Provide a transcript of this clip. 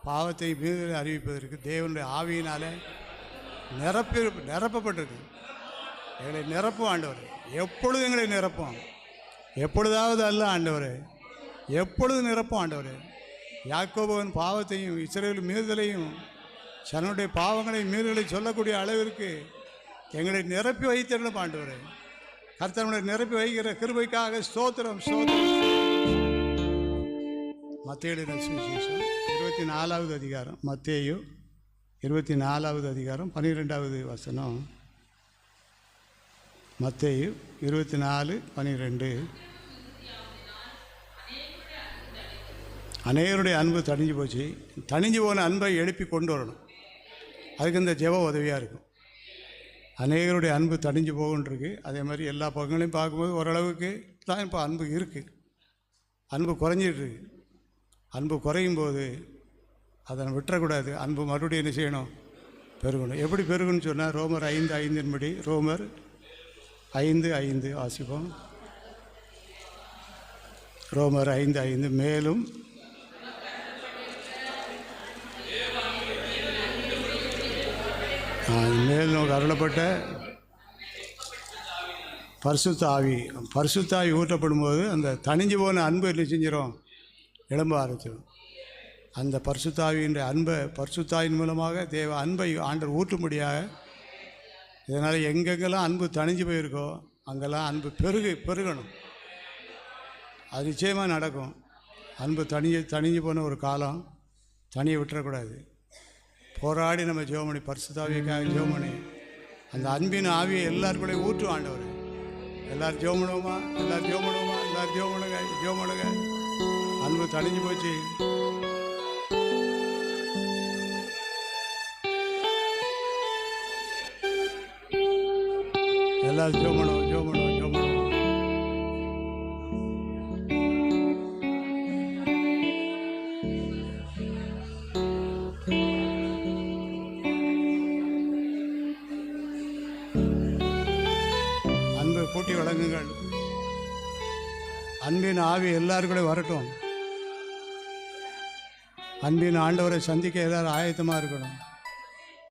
பாவத்தை மீது அறிவிப்பதற்கு தேவனுடைய ஆவியினாலே நிரப்பப்பட்டிருக்கு. எங்களை நிரப்பும் ஆண்டவர், எப்பொழுது எங்களை நிரப்பும், எப்பொழுதாவது அல்ல ஆண்டவர், எப்பொழுது நிரப்பும் ஆண்டவர். யாக்கோபுவின் பாவத்தையும் இஸ்ரவேல் மீறுதலையும் தன்னுடைய பாவங்களை மீறுதலை சொல்லக்கூடிய அளவிற்கு எங்களை நிரப்பி வைத்திருந்த ஆண்டவர். கர்த்தருடைய நிரப்பி வைக்கிற கிருபைக்காக ஸ்தோத்திரம் ஸ்தோத்திரம். மத்தேயு சுவிசேஷம் 24வது அதிகாரம், மத்தேயு 24வது அதிகாரம் 12வது வசனம். மத்தேயு 24:12. அநேகருடைய அன்பு தணிஞ்சு போச்சு. தணிஞ்சு போன அன்பை எழுப்பி கொண்டு வரணும். அதுக்கு இந்த ஜெபம் உதவியாக இருக்கும். அநேகருடைய அன்பு தணிஞ்சு போகுன்றிருக்கு. அதே மாதிரி எல்லா பக்கங்களையும் பார்க்கும்போது ஓரளவுக்கு தான் இப்போ அன்பு இருக்குது. அன்பு குறைஞ்சிட்ருக்கு. அன்பு குறையும் போது அதை விட்டுறக்கூடாது. அன்பு மறுபடியும் என்ன செய்யணும்? பெருகணும். எப்படி பெருகணும்னு சொன்னால் ரோமர் 5:5 படி, ரோமர் 5:5 வாசிப்போம். ரோமர் 5:5. மேலும் மேலும் அருளப்பட்ட பரிசுத்த ஆவி ஊற்றப்படும் போது அந்த தணிஞ்சு போன அன்பு என்ன செஞ்சிடும்? எழும்ப ஆரம்பிச்சிடும். அந்த பரிசுத்த ஆவியின் அன்பை பரிசுத்தாவின் மூலமாக தேவ அன்பை ஆண்டவர் ஊற்றும்படியாக. இதனால் எங்கெங்கெல்லாம் அன்பு தணிஞ்சு போயிருக்கோ அங்கெல்லாம் அன்பு பெருகணும். அது நிச்சயமாக நடக்கும். அன்பு தணிஞ்சு போன ஒரு காலம் தனியை விட்டுறக்கூடாது. போராடி நம்ம ஜெபமணி, பரிசுத்தாவியக்காக ஜெபமணி, அந்த அன்பின் ஆவியை எல்லாருக்குள்ளே ஊற்றும் ஆண்டவர். எல்லோரும் ஜெபமணுமா, எல்லோரும் ஜெபமணுமா, எல்லோரும் ஜெபமணுங்க. அன்பு தணிஞ்சு போச்சு. எல்லாரும் ஜெபமணும். அன்பு கூட்டி வழங்குங்கள். அன்பின் ஆவி எல்லாருக்குள்ளே வரட்டும். அன்பின் ஆண்டவரை சந்திக்க எல்லாரும் ஆயத்தமாக இருக்கணும்.